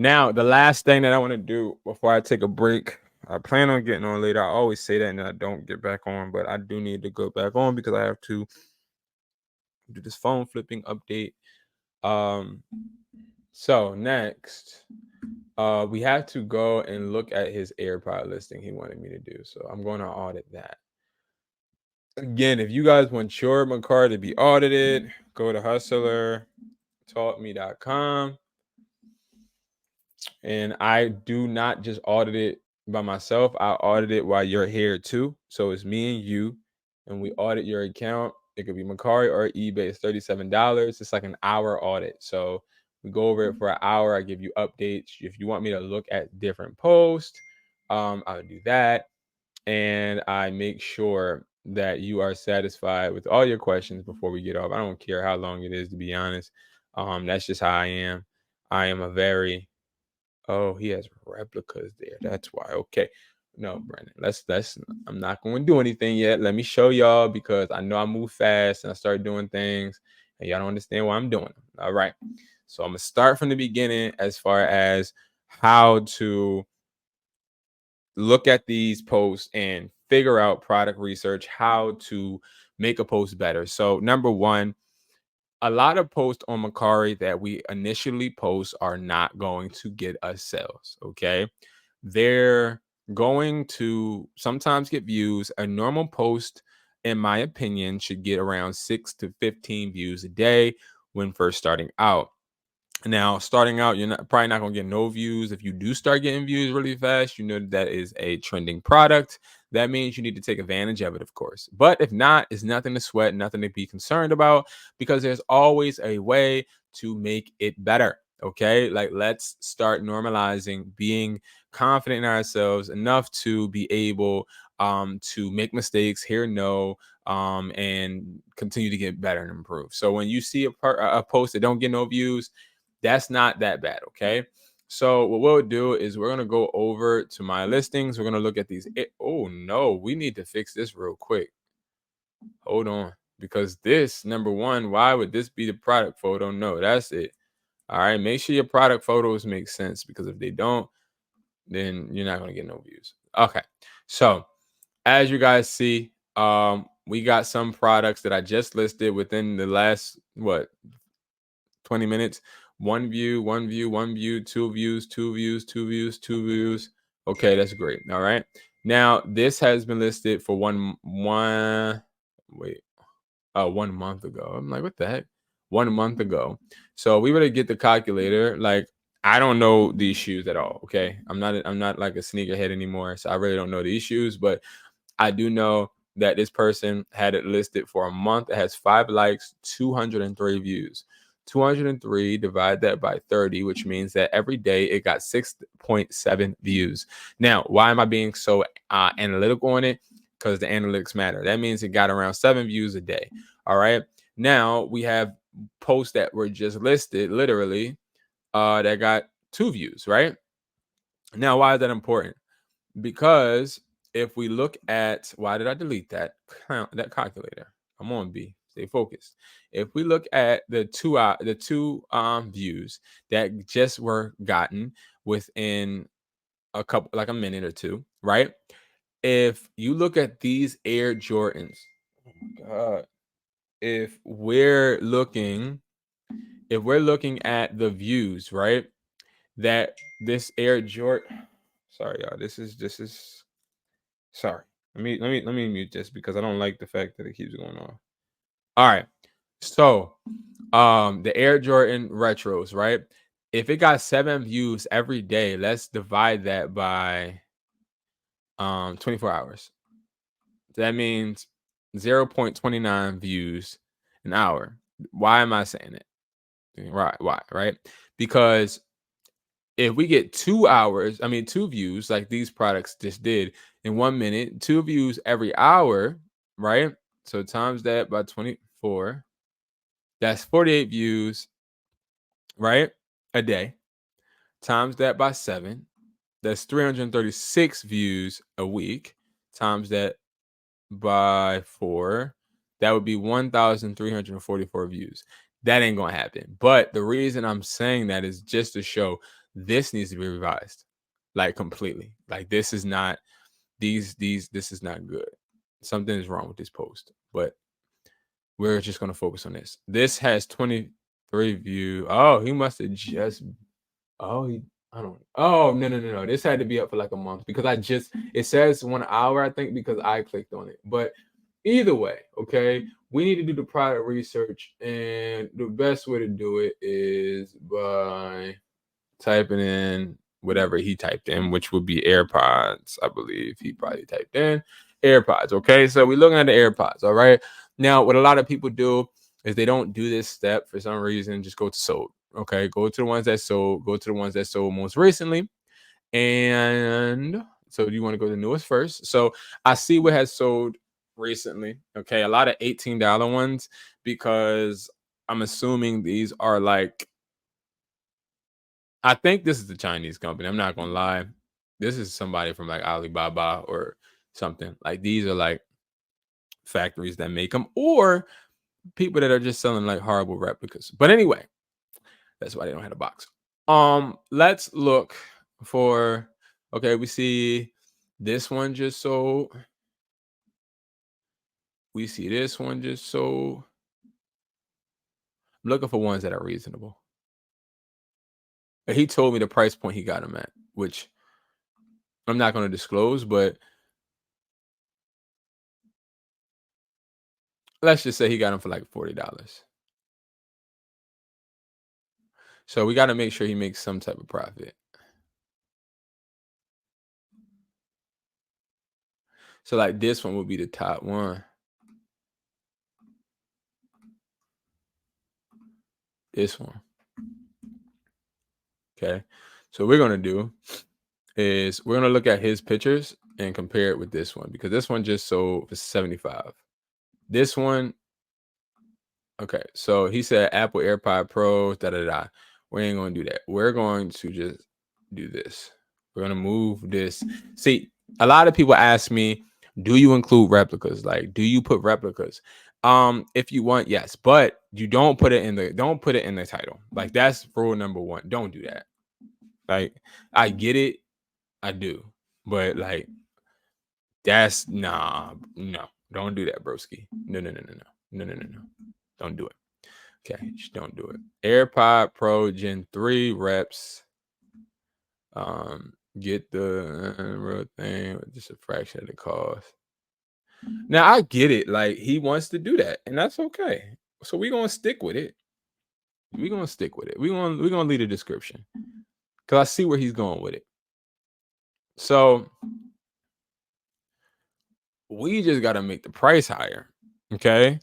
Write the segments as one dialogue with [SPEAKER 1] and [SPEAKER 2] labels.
[SPEAKER 1] Now, the last thing that I want to do before I take a break, I plan on getting on later. I always say that and then I don't get back on, but I do need to go back on because I have to do this phone flipping update. Um, so next, we have to go and look at his AirPod listing he wanted me to do. So I'm going to audit that. Again, if you guys want your Mercari to be audited, go to Hustlertaughtme.com. And I do not just audit it by myself. I audit it while you're here too. So it's me and you, and we audit your account. It could be Mercari or eBay. It's $37. It's like an hour audit. So we go over it for an hour. I give you updates. If you want me to look at different posts, I'll do that. And I make sure that you are satisfied with all your questions before we get off. I don't care how long it is, to be honest. That's just how I am. I am a very Oh, he has replicas there. That's why. Okay. No, Brandon. Let's I'm not going to do anything yet. Let me show y'all because I know I move fast and I start doing things and y'all don't understand why I'm doing them. All right. So I'm gonna start from the beginning as far as how to look at these posts and figure out product research, how to make a post better. So number one, a lot of posts on Mercari that we initially post are not going to get us sales. Okay. They're going to sometimes get views. A normal post, in my opinion, should get around 6 to 15 views a day when first starting out. Now, starting out, you're probably not going to get no views. If you do start getting views really fast, you know that is a trending product. That means you need to take advantage of it, of course. But if not, it's nothing to sweat, nothing to be concerned about, because there's always a way to make it better. Okay. Like, let's start normalizing being confident in ourselves enough to be able to make mistakes, hear no, and continue to get better and improve. So when you see a post that don't get no views, that's not that bad. Okay. So what we'll do is we're going to go over to my listings. We're going to look at these. Oh no, we need to fix this real quick. Hold on. Because this, number one, why would this be the product photo? No, that's it. All right. Make sure your product photos make sense, because if they don't, then you're not going to get no views. Okay. So as you guys see, we got some products that I just listed within the last, 20 minutes. One view, one view, one view, two views, two views, two views, two views. Okay, that's great. All right. Now this has been listed for 1 month ago. I'm like, what the heck? 1 month ago. So we better get the calculator. Like, I don't know these shoes at all. Okay. I'm not like a sneakerhead anymore. So I really don't know these shoes, but I do know that this person had it listed for a month. It has 5 likes, 203 views. 203, divide that by 30, which means that every day it got 6.7 views. Now, why am I being so analytical on it? Because the analytics matter. That means it got around 7 views a day. All right. Now we have posts that were just listed, literally, that got 2 views, right? Now, why is that important? Because if we look at, why did I delete that calculator? Come on, B, stay focused. If we look at the two views that just were gotten within a minute or two, right? If you look at these Air Jordans, oh my God, if we're looking at the views, right, that this Air Jordan, sorry y'all, this is sorry. Let me mute this because I don't like the fact that it keeps going on. All right. So, the Air Jordan retros, right? If it got 7 views every day, let's divide that by 24 hours. That means 0.29 views an hour. Why am I saying it? Right, why, right? Because if we get 2 views like these products just did in 1 minute, 2 views every hour, right? So times that by 24, that's 48 views, right? A day. Times that by 7, that's 336 views a week. Times that by 4, that would be 1,344 views. That ain't gonna happen. But the reason I'm saying that is just to show this needs to be revised, like completely. Like this is not this is not good. Something is wrong with this post, but we're just gonna focus on this. This has 23 views. Oh, he must have just. Oh, I don't. Oh, no. This had to be up for like a month because it says 1 hour, I think, because I clicked on it. But either way, okay, we need to do the product research, and the best way to do it is by typing in whatever he typed in, which would be AirPods. I believe he probably typed in AirPods. Okay, so we're looking at the AirPods. All right. Now, what a lot of people do is they don't do this step for some reason. Just go to sold. Okay, go to the ones that sold. Go to the ones that sold most recently. And so you want to go to the newest first. So I see what has sold recently. Okay, a lot of $18 ones because I'm assuming these are like, I think this is the Chinese company. I'm not gonna lie. This is somebody from like Alibaba or something. Like these are like factories that make them, or people that are just selling like horrible replicas. But anyway, that's why they don't have a box. Let's look for. Okay, we see this one just sold. We see this one just sold. I'm looking for ones that are reasonable. And he told me the price point he got them at, which I'm not going to disclose, but let's just say he got them for like $40. So we got to make sure he makes some type of profit. So like this one would be the top one. This one. Okay. So what we're going to do is we're going to look at his pictures and compare it with this one because this one just sold for 75. This one, okay. So he said Apple AirPod Pro, da da da. We ain't going to do that. We're going to just do this. We're going to move this. See, a lot of people ask me, do you include replicas? Like, do you put replicas? If you want, yes, but you don't put it in the title. Like that's rule number one. Don't do that. Like, I get it, I do, but like that's no, don't do that, broski. No. Don't do it. Okay, just don't do it. AirPod Pro Gen 3 reps. Get the real thing with just a fraction of the cost. Now I get it, like he wants to do that, and that's okay. So we're gonna stick with it. We're gonna stick with it. We're gonna leave the description. Cause I see where he's going with it. So we just gotta make the price higher. Okay.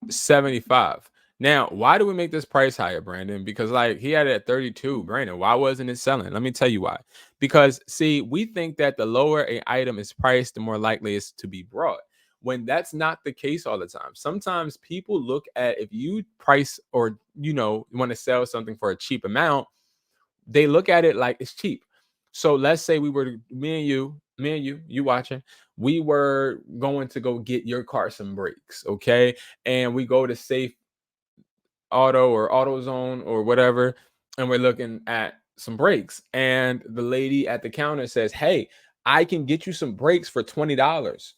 [SPEAKER 1] 75. Now, why do we make this price higher, Brandon? Because like he had it at 32. Brandon, why wasn't it selling? Let me tell you why. Because see, we think that the lower an item is priced, the more likely it's to be brought. When that's not the case all the time. Sometimes people look at if you price or want to sell something for a cheap amount, they look at it like it's cheap. So let's say we were me and you watching, we were going to go get your car some brakes, okay? And we go to Safe Auto or AutoZone or whatever, and we're looking at some brakes. And the lady at the counter says, "Hey, I can get you some brakes for $20."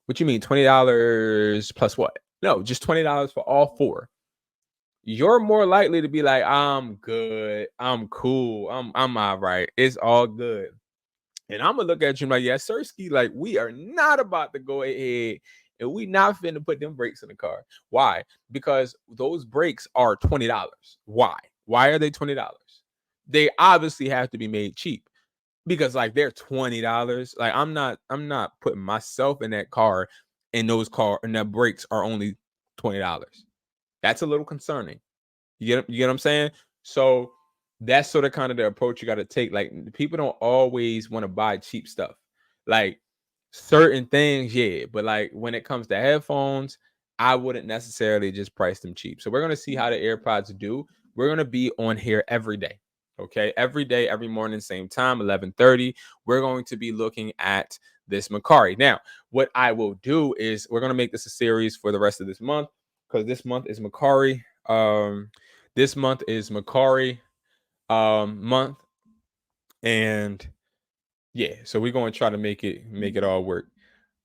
[SPEAKER 1] What you mean $20 plus what? No, just $20 for all four. You're more likely to be like, I'm good, I'm cool, I'm all right, it's all good. And I'm gonna look at you like, yes, Sirski, like we are not about to go ahead and we not finna put them brakes in the car. Why? Because those brakes are $20. Why? Why are they $20? They obviously have to be made cheap because like they're $20. Like I'm not putting myself in that car and that brakes are only $20. That's a little concerning. You get what I'm saying? So that's sort of kind of the approach you got to take. Like people don't always want to buy cheap stuff. Like certain things, yeah, but like when it comes to headphones, I wouldn't necessarily just price them cheap. So we're gonna see how the AirPods do. We're gonna be on here every day. Okay, every day, every morning, same time, 11:30. We're going to be looking at this Mercari. Now, what I will do is we're gonna make this a series for the rest of this month because this month is Mercari. This month is Mercari month. And yeah, so we're going to try to make it all work.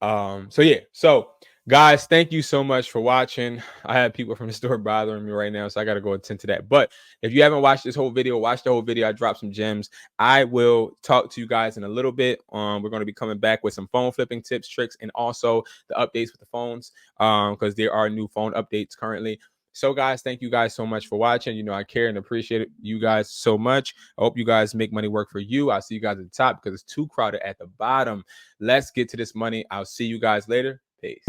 [SPEAKER 1] So yeah, so guys, thank you so much for watching. I have people from the store bothering me right now, so I got to go attend to that. But if you haven't watched this whole video, watch the whole video. I dropped some gems. I will talk to you guys in a little bit. We're going to be coming back with some phone flipping tips, tricks, and also the updates with the phones, because there are new phone updates currently. So guys, thank you guys so much for watching. You know, I care and appreciate you guys so much. I hope you guys make money work for you. I'll see you guys at the top because it's too crowded at the bottom. Let's get to this money. I'll see you guys later. Peace.